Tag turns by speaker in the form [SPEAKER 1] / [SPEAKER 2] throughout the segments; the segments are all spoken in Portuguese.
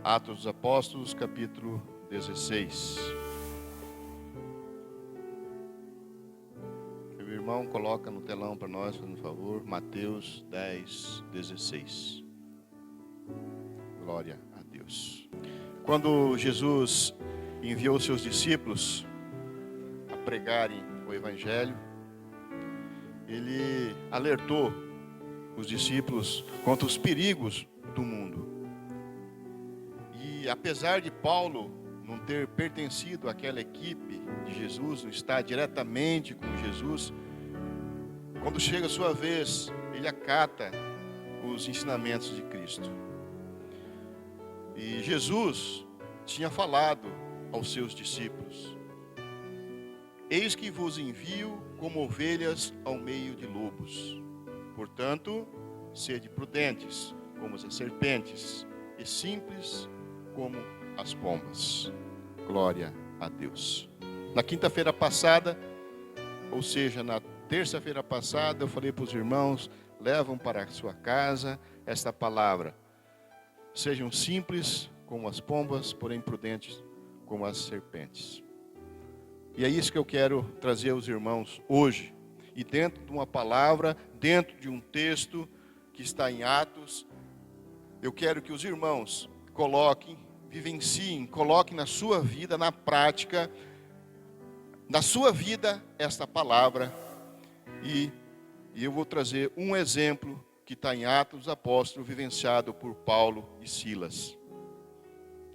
[SPEAKER 1] Atos dos Apóstolos, capítulo 16. Meu irmão, coloca no telão para nós, por favor, Mateus 10, 16. Glória a Deus. Quando Jesus enviou seus discípulos a pregarem o Evangelho, ele alertou os discípulos contra os perigos do mundo. E apesar de Paulo não ter pertencido àquela equipe de Jesus, não estar diretamente com Jesus, quando chega a sua vez, ele acata os ensinamentos de Cristo. E Jesus tinha falado aos seus discípulos: eis que vos envio como ovelhas ao meio de lobos. Portanto, sede prudentes como as serpentes e simples como as pombas. Glória a Deus. Na quinta-feira passada, ou seja, na terça-feira passada, eu falei para os irmãos: levam para a sua casa esta palavra. Sejam simples como as pombas, porém prudentes como as serpentes. E é isso que eu quero trazer aos irmãos hoje. E dentro de uma palavra, dentro de um texto que está em Atos, eu quero que os irmãos coloquem, vivenciem, coloquem na sua vida, na prática, na sua vida, esta palavra. E eu vou trazer um exemplo que está em Atos dos Apóstolos, vivenciado por Paulo e Silas.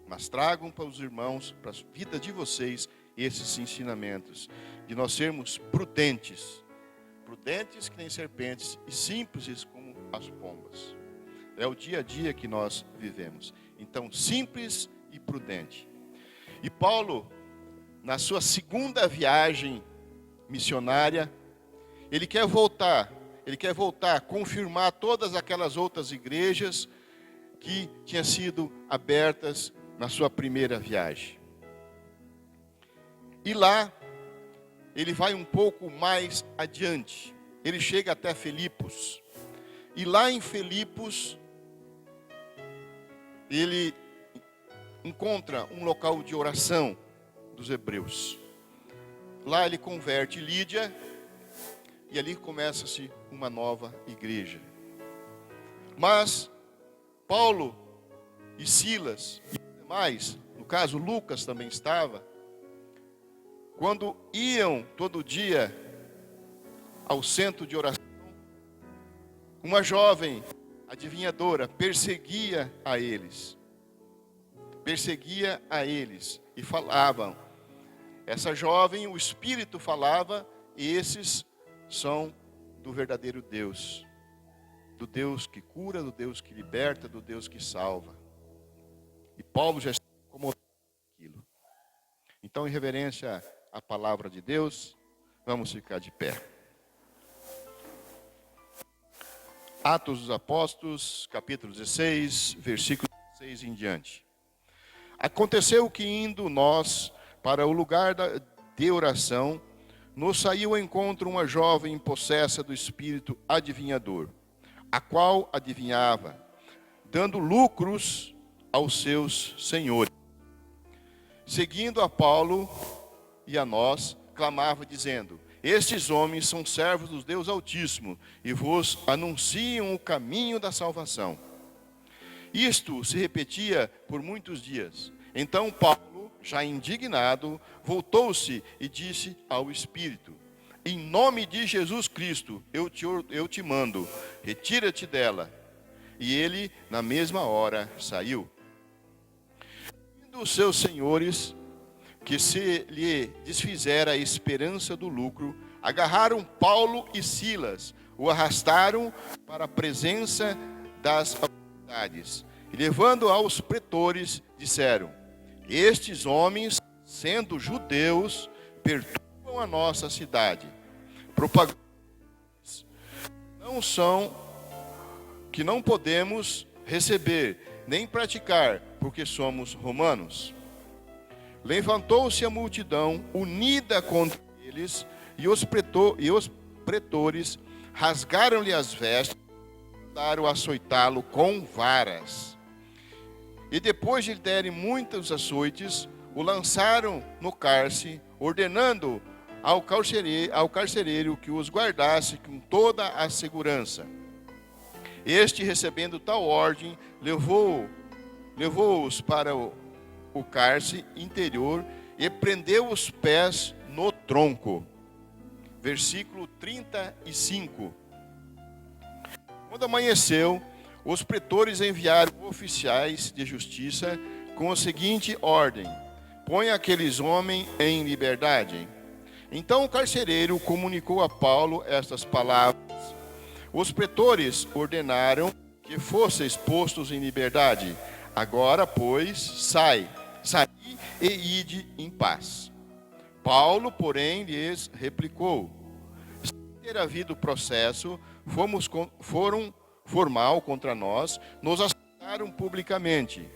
[SPEAKER 1] Mas tragam para os irmãos, para a vida de vocês, esses ensinamentos, de nós sermos prudentes que nem serpentes e simples como as pombas. É o dia a dia que nós vivemos. Então, simples e prudente. E Paulo, na sua segunda viagem missionária, ele quer voltar a confirmar todas aquelas outras igrejas que tinham sido abertas na sua primeira viagem. E lá, ele vai um pouco mais adiante. Ele chega até Filipos. E lá em Filipos, ele encontra um local de oração dos hebreus. Lá ele converte Lídia. E ali começa-se uma nova igreja. Mas Paulo e Silas e demais, no caso Lucas também estava, quando iam todo dia ao centro de oração, uma jovem adivinhadora perseguia a eles e falavam. Essa jovem, o Espírito falava, e esses são do verdadeiro Deus, do Deus que cura, do Deus que liberta, do Deus que salva. E Paulo já está incomodado com aquilo. Então, em reverência à palavra de Deus, vamos ficar de pé. Atos dos Apóstolos, capítulo 16, versículo 6 em diante. Aconteceu que, indo nós para o lugar de oração, nos saiu ao encontro uma jovem possessa do espírito adivinhador, a qual adivinhava, dando lucros aos seus senhores. Seguindo a Paulo e a nós, clamava dizendo: estes homens são servos do Deus Altíssimo e vos anunciam o caminho da salvação. Isto se repetia por muitos dias. Então Paulo, já indignado, voltou-se e disse ao Espírito: em nome de Jesus Cristo, eu te mando, retira-te dela. E ele, na mesma hora, saiu. Vindo os seus senhores, que se lhe desfizera a esperança do lucro, agarraram Paulo e Silas, o arrastaram para a presença das autoridades. E levando aos pretores, disseram: estes homens, sendo judeus, perturbam a nossa cidade, propagando que não podemos receber nem praticar, porque somos romanos. Levantou-se a multidão unida contra eles, e os pretores rasgaram-lhe as vestes e mandaram açoitá-lo com varas. E depois de lhe derem muitos açoites, o lançaram no cárcere, ordenando ao carcereiro que os guardasse com toda a segurança. Este, recebendo tal ordem, levou-os para o cárcere interior e prendeu os pés no tronco. Versículo 35. Quando amanheceu, os pretores enviaram oficiais de justiça com a seguinte ordem: põe aqueles homens em liberdade. Então o carcereiro comunicou a Paulo estas palavras. Os pretores ordenaram que fossem expostos em liberdade. Agora, pois, saí e ide em paz. Paulo, porém, lhes replicou: sem ter havido processo, foram formal contra nós, nos açoitaram publicamente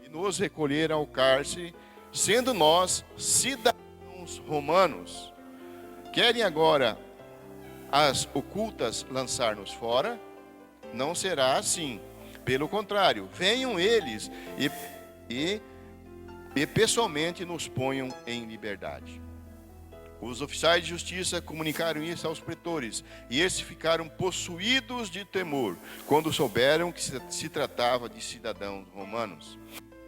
[SPEAKER 1] e nos recolheram ao cárcere, sendo nós cidadãos romanos. Querem agora as ocultas lançar-nos fora? Não será assim. Pelo contrário, venham eles e pessoalmente nos ponham em liberdade. Os oficiais de justiça comunicaram isso aos pretores, e estes ficaram possuídos de temor, quando souberam que se tratava de cidadãos romanos.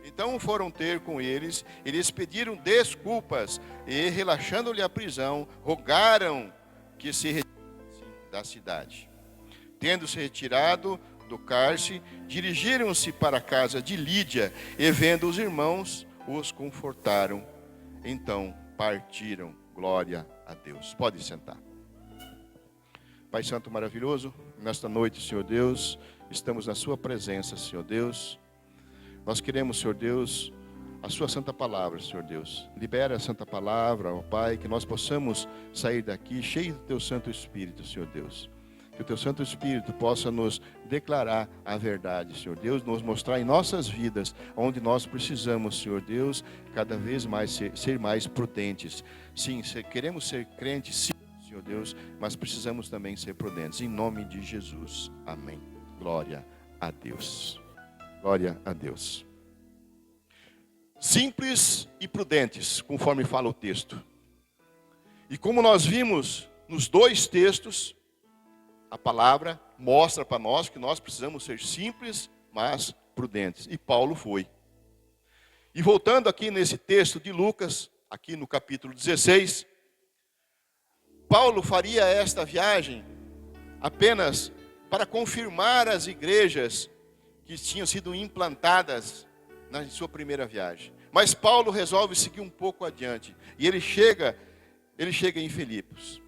[SPEAKER 1] Então foram ter com eles, e lhes pediram desculpas, e relaxando-lhe a prisão, rogaram que se retirassem da cidade. Tendo-se retirado do cárcere, dirigiram-se para a casa de Lídia, e vendo os irmãos, os confortaram. Então partiram. Glória a Deus. Pode sentar. Pai Santo maravilhoso, nesta noite, Senhor Deus, estamos na sua presença, Senhor Deus. Nós queremos, Senhor Deus, a sua santa palavra, Senhor Deus. Libera a santa palavra, ó Pai, que nós possamos sair daqui cheios do teu Santo Espírito, Senhor Deus. Que o teu Santo Espírito possa nos declarar a verdade, Senhor Deus, nos mostrar em nossas vidas onde nós precisamos, Senhor Deus, cada vez mais ser mais prudentes. Sim, queremos ser crentes, sim, Senhor Deus, mas precisamos também ser prudentes. Em nome de Jesus. Amém. Glória a Deus. Glória a Deus. Simples e prudentes, conforme fala o texto. E como nós vimos nos dois textos, a palavra mostra para nós que nós precisamos ser simples, mas prudentes. E Paulo foi. E voltando aqui nesse texto de Lucas, aqui no capítulo 16, Paulo faria esta viagem apenas para confirmar as igrejas que tinham sido implantadas na sua primeira viagem. Mas Paulo resolve seguir um pouco adiante. E ele chega em Filipos.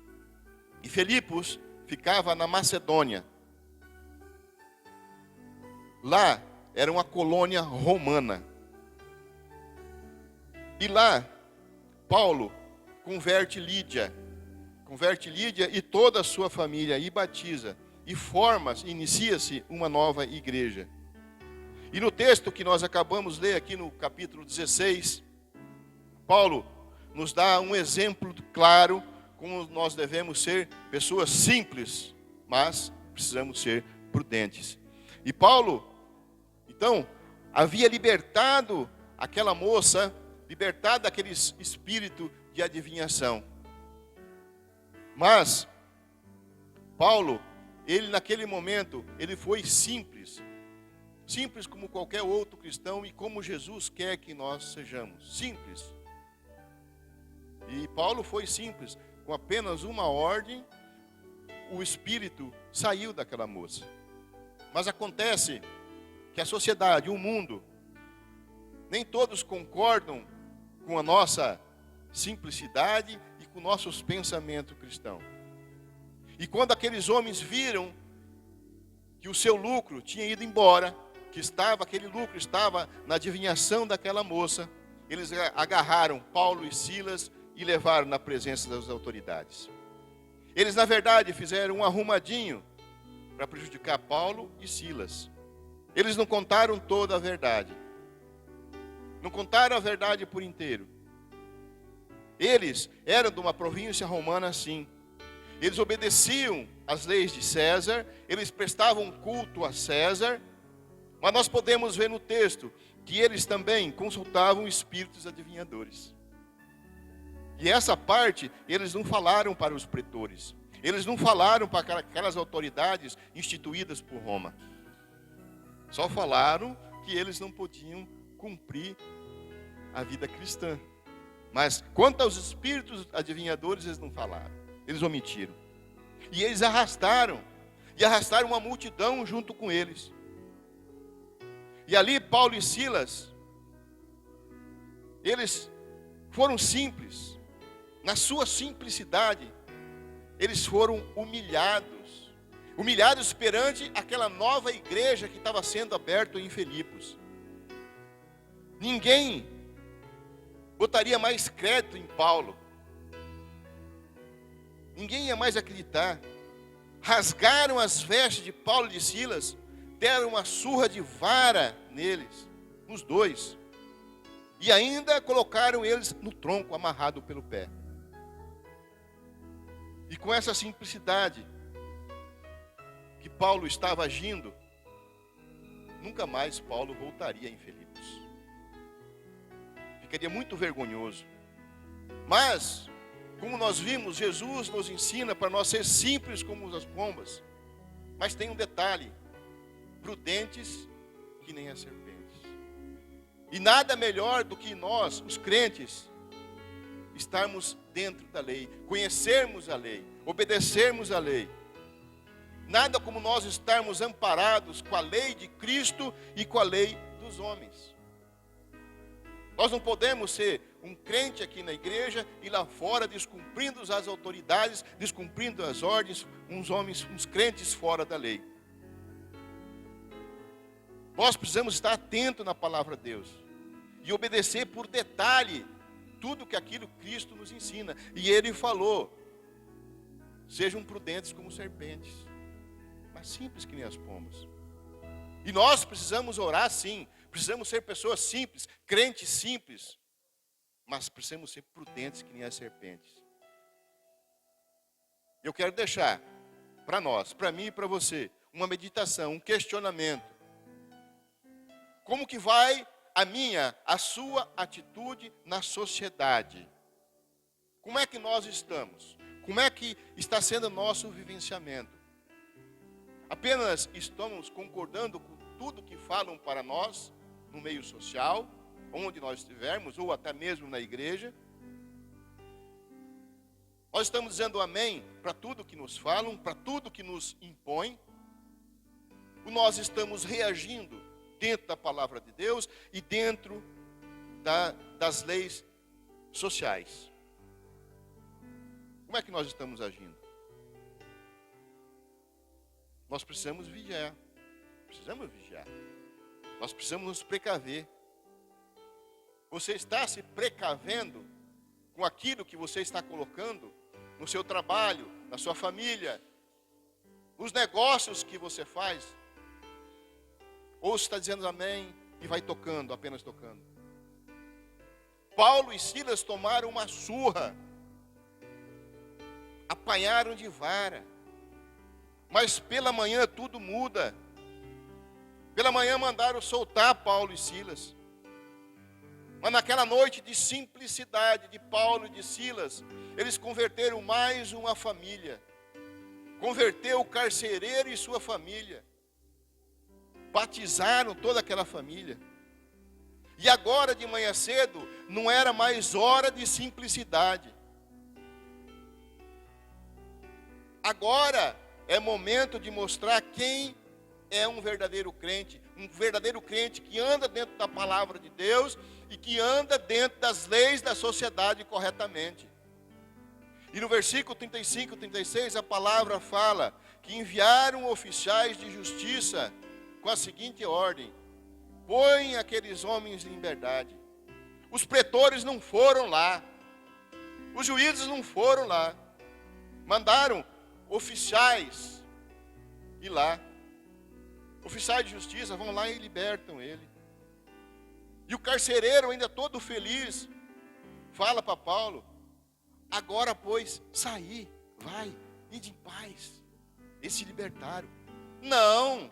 [SPEAKER 1] E Filipos ficava na Macedônia. Lá era uma colônia romana. E lá, Paulo converte Lídia e toda a sua família e batiza. E inicia-se uma nova igreja. E no texto que nós acabamos de ler aqui no capítulo 16, Paulo nos dá um exemplo claro como nós devemos ser pessoas simples, mas precisamos ser prudentes. E Paulo, então, havia libertado aquela moça, libertado daquele espírito de adivinhação. Mas, Paulo, ele naquele momento, ele foi simples. Simples como qualquer outro cristão e como Jesus quer que nós sejamos. Simples. E Paulo foi simples. Com apenas uma ordem, o espírito saiu daquela moça. Mas acontece que a sociedade, o mundo, nem todos concordam com a nossa simplicidade e com nossos pensamentos cristãos. E quando aqueles homens viram que o seu lucro tinha ido embora, aquele lucro estava na adivinhação daquela moça, eles agarraram Paulo e Silas e levaram na presença das autoridades. Eles, na verdade, fizeram um arrumadinho para prejudicar Paulo e Silas. Eles não contaram toda a verdade. Não contaram a verdade por inteiro. Eles eram de uma província romana, sim. Eles obedeciam às leis de César, eles prestavam culto a César, mas nós podemos ver no texto que eles também consultavam espíritos adivinhadores. E essa parte eles não falaram para os pretores. Eles não falaram para aquelas autoridades instituídas por Roma. Só falaram que eles não podiam cumprir a vida cristã. Mas quanto aos espíritos adivinhadores, eles não falaram. Eles omitiram. E eles arrastaram. E arrastaram uma multidão junto com eles. E ali Paulo e Silas, eles foram simples. Na sua simplicidade, eles foram humilhados. Humilhados perante aquela nova igreja que estava sendo aberta em Filipos. Ninguém botaria mais crédito em Paulo. Ninguém ia mais acreditar. Rasgaram as vestes de Paulo e de Silas, deram uma surra de vara neles, nos dois. E ainda colocaram eles no tronco, amarrado pelo pé. E com essa simplicidade que Paulo estava agindo, nunca mais Paulo voltaria em Filipos. Ficaria muito vergonhoso. Mas, como nós vimos, Jesus nos ensina para nós ser simples como as pombas. Mas tem um detalhe: prudentes que nem as serpentes. E nada melhor do que nós, os crentes, estarmos dentro da lei, conhecermos a lei, obedecermos a lei. Nada como nós estarmos amparados com a lei de Cristo e com a lei dos homens. Nós não podemos ser um crente aqui na igreja e lá fora descumprindo as autoridades, descumprindo as ordens, uns crentes fora da lei. Nós precisamos estar atentos na palavra de Deus e obedecer por detalhe tudo que aquilo Cristo nos ensina. E Ele falou: sejam prudentes como serpentes, mas simples que nem as pombas. E nós precisamos orar sim, precisamos ser pessoas simples, crentes simples, mas precisamos ser prudentes que nem as serpentes. Eu quero deixar para nós, para mim e para você, uma meditação, um questionamento. Como que vai a sua atitude na sociedade? Como é que nós estamos? Como é que está sendo o nosso vivenciamento? Apenas estamos concordando com tudo que falam para nós no meio social, onde nós estivermos, ou até mesmo na igreja? Nós estamos dizendo amém para tudo que nos falam, para tudo que nos impõem? Ou nós estamos reagindo dentro da palavra de Deus e dentro das leis sociais? Como é que nós estamos agindo? Nós precisamos vigiar. Nós precisamos nos precaver. Você está se precavendo com aquilo que você está colocando no seu trabalho, na sua família, nos negócios que você faz? Ou você está dizendo amém e vai tocando, apenas tocando? Paulo e Silas tomaram uma surra, apanharam de vara, mas pela manhã tudo muda. Pela manhã mandaram soltar Paulo e Silas. Mas naquela noite de simplicidade de Paulo e de Silas, eles converteram mais uma família. Converteu o carcereiro e sua família. Batizaram toda aquela família. E agora de manhã cedo, não era mais hora de simplicidade. Agora é momento de mostrar quem é um verdadeiro crente que anda dentro da palavra de Deus e que anda dentro das leis da sociedade corretamente. E no versículo 35 e 36 a palavra fala que enviaram oficiais de justiça com a seguinte ordem: põe aqueles homens em liberdade. Os pretores não foram lá, os juízes não foram lá, mandaram oficiais ir lá. Oficiais de justiça vão lá e libertam ele. E o carcereiro, ainda todo feliz, fala para Paulo: agora, pois, saí, vai, ide em paz. Eles se libertaram. Não.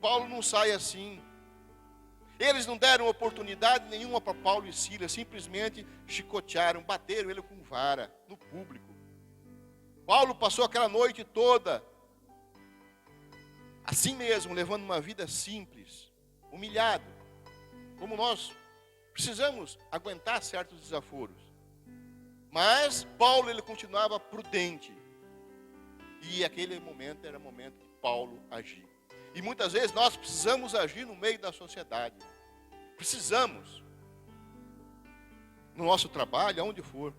[SPEAKER 1] Paulo não sai assim. Eles não deram oportunidade nenhuma para Paulo e Silas, simplesmente chicotearam, bateram ele com vara no público. Paulo passou aquela noite toda assim mesmo, levando uma vida simples, humilhado, como nós precisamos aguentar certos desaforos. Mas Paulo, ele continuava prudente. E aquele momento era o momento de Paulo agir. E muitas vezes nós precisamos agir no meio da sociedade. Precisamos. No nosso trabalho, aonde for.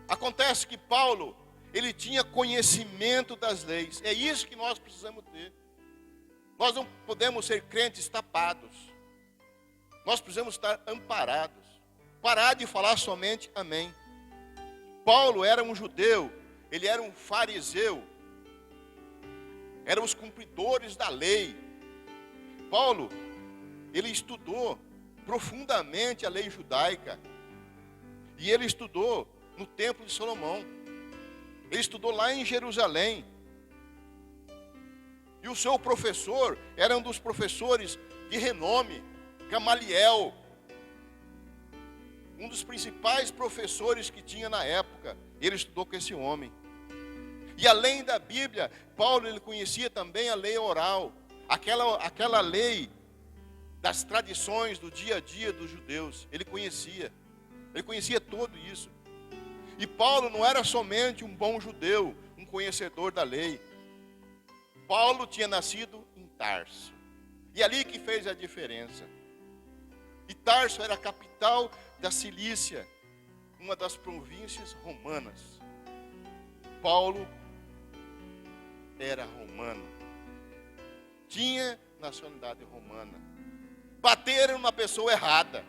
[SPEAKER 1] Acontece que Paulo, ele tinha conhecimento das leis. É isso que nós precisamos ter. Nós não podemos ser crentes tapados. Nós precisamos estar amparados. Parar de falar somente amém. Paulo era um judeu, ele era um fariseu. Eram os cumpridores da lei. Paulo, ele estudou profundamente a lei judaica. E ele estudou no templo de Salomão. Ele estudou lá em Jerusalém. E o seu professor era um dos professores de renome, Gamaliel. Um dos principais professores que tinha na época. Ele estudou com esse homem. E além da Bíblia, Paulo, ele conhecia também a lei oral. Aquela lei das tradições do dia a dia dos judeus. Ele conhecia. Ele conhecia tudo isso. E Paulo não era somente um bom judeu, um conhecedor da lei. Paulo tinha nascido em Tarso. E ali que fez a diferença. E Tarso era a capital da Cilícia, uma das províncias romanas. Paulo era romano. Tinha nacionalidade romana. Bateram numa pessoa errada.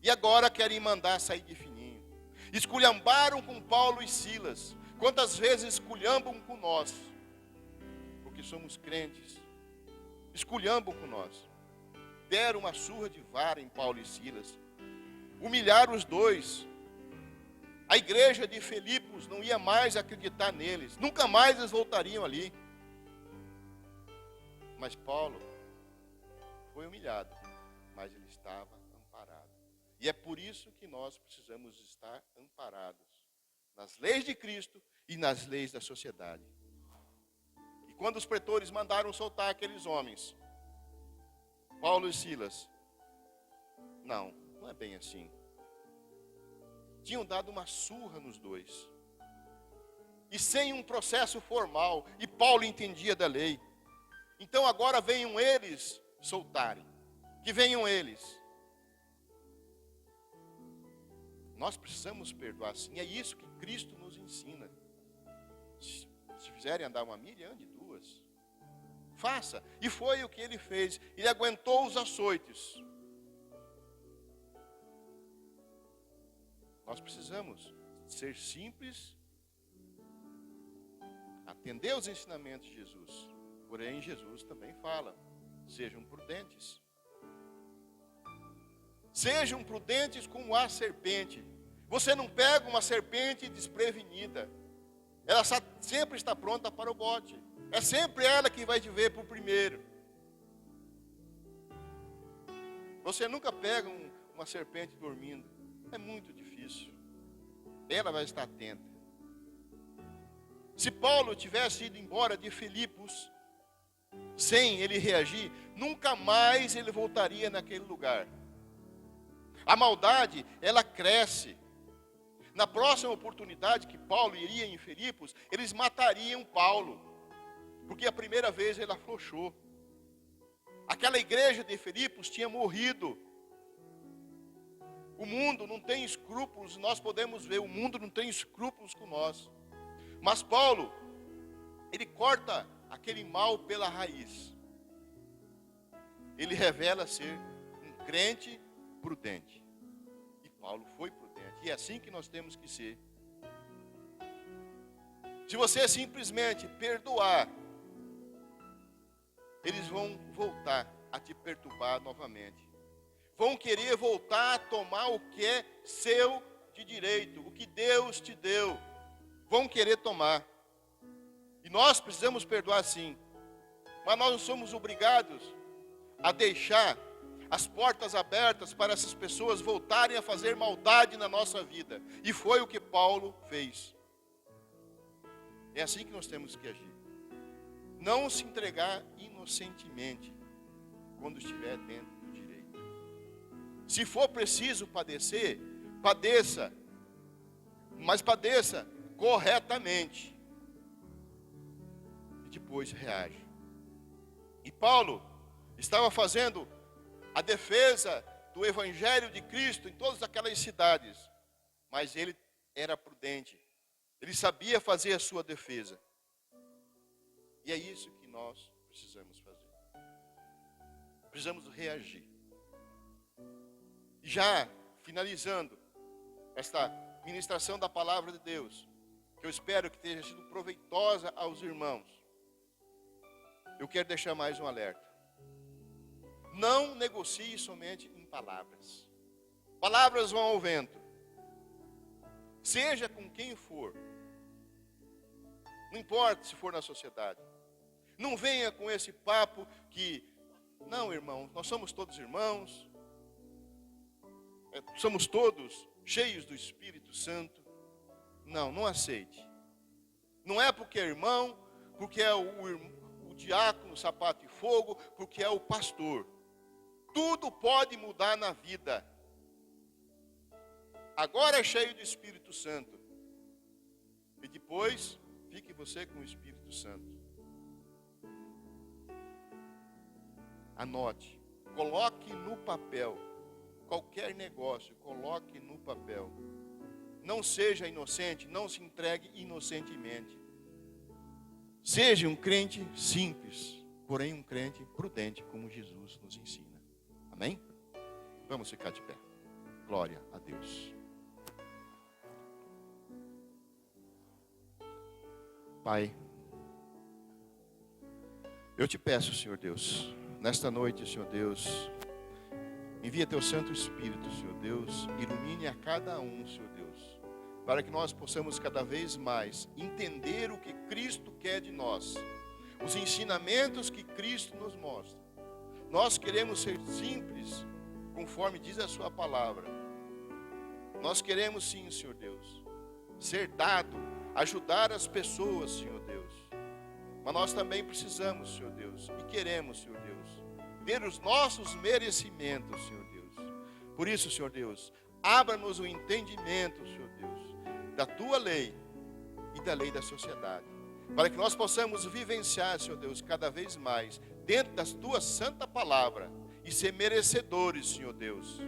[SPEAKER 1] E agora querem mandar sair de fininho. Esculhambaram com Paulo e Silas. Quantas vezes esculhambam com nós? Porque somos crentes. Esculhambam com nós. Deram uma surra de vara em Paulo e Silas. Humilharam os dois. A igreja de Filipos não ia mais acreditar neles. Nunca mais eles voltariam ali. Mas Paulo foi humilhado, mas ele estava amparado. E é por isso que nós precisamos estar amparados nas leis de Cristo e nas leis da sociedade. E quando os pretores mandaram soltar aqueles homens, Paulo e Silas, não é bem assim. Tinham dado uma surra nos dois. E sem um processo formal. E Paulo entendia da lei. Então agora venham eles soltarem. Que venham eles. Nós precisamos perdoar sim. É isso que Cristo nos ensina. Se fizerem andar uma milha, ande duas. Faça. E foi o que ele fez. Ele aguentou os açoites. Nós precisamos ser simples, atender aos ensinamentos de Jesus. Porém, Jesus também fala, sejam prudentes. Sejam prudentes como a serpente. Você não pega uma serpente desprevenida. Ela sempre está pronta para o bote. É sempre ela que vai te ver por primeiro. Você nunca pega uma serpente dormindo. É muito difícil. Ela vai estar atenta. Se Paulo tivesse ido embora de Filipos, sem ele reagir, nunca mais ele voltaria naquele lugar. A maldade, ela cresce. Na próxima oportunidade que Paulo iria em Filipos, eles matariam Paulo. Porque a primeira vez ele afrouxou. Aquela igreja de Filipos tinha morrido. O mundo não tem escrúpulos, nós podemos ver, o mundo não tem escrúpulos com nós. Mas Paulo, ele corta aquele mal pela raiz. Ele revela ser um crente prudente. E Paulo foi prudente. E é assim que nós temos que ser. Se você simplesmente perdoar, eles vão voltar a te perturbar novamente. Vão querer voltar a tomar o que é seu de direito, o que Deus te deu. Vão querer tomar. E nós precisamos perdoar sim. Mas nós não somos obrigados a deixar as portas abertas para essas pessoas voltarem a fazer maldade na nossa vida. E foi o que Paulo fez. É assim que nós temos que agir. Não se entregar inocentemente quando estiver dentro do direito. Se for preciso padecer, padeça. Mas padeça corretamente. E depois reage. E Paulo estava fazendo a defesa do Evangelho de Cristo em todas aquelas cidades. Mas ele era prudente. Ele sabia fazer a sua defesa. E é isso que nós precisamos fazer. Precisamos reagir. Já finalizando esta ministração da palavra de Deus, que eu espero que tenha sido proveitosa aos irmãos, eu quero deixar mais um alerta. Não negocie somente em palavras. Palavras vão ao vento. Seja com quem for. Não importa se for na sociedade. Não venha com esse papo que, não, irmão, nós somos todos irmãos. Somos todos cheios do Espírito Santo. Não, não aceite. Não é porque é irmão, porque é o diácono, sapato e fogo, porque é o pastor. Tudo pode mudar na vida. Agora é cheio do Espírito Santo. E depois, fique você com o Espírito Santo. Anote. Coloque no papel. Qualquer negócio, coloque no papel. Não seja inocente, não se entregue inocentemente. Seja um crente simples, porém um crente prudente, como Jesus nos ensina. Amém? Vamos ficar de pé. Glória a Deus. Pai, eu te peço, Senhor Deus, nesta noite, Senhor Deus, envia teu Santo Espírito, Senhor Deus, ilumine a cada um, Senhor Deus, para que nós possamos cada vez mais entender o que Cristo quer de nós, os ensinamentos que Cristo nos mostra. Nós queremos ser simples, conforme diz a sua palavra. Nós queremos sim, Senhor Deus, ser dado, ajudar as pessoas, Senhor Deus. Mas nós também precisamos, Senhor Deus, e queremos, Senhor Deus, ter os nossos merecimentos, Senhor Deus. Por isso, Senhor Deus, abra-nos o entendimento, Senhor Deus, da tua lei e da lei da sociedade, para que nós possamos vivenciar, Senhor Deus, cada vez mais dentro da tua santa palavra e ser merecedores, Senhor Deus,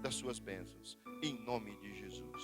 [SPEAKER 1] das suas bênçãos, em nome de Jesus.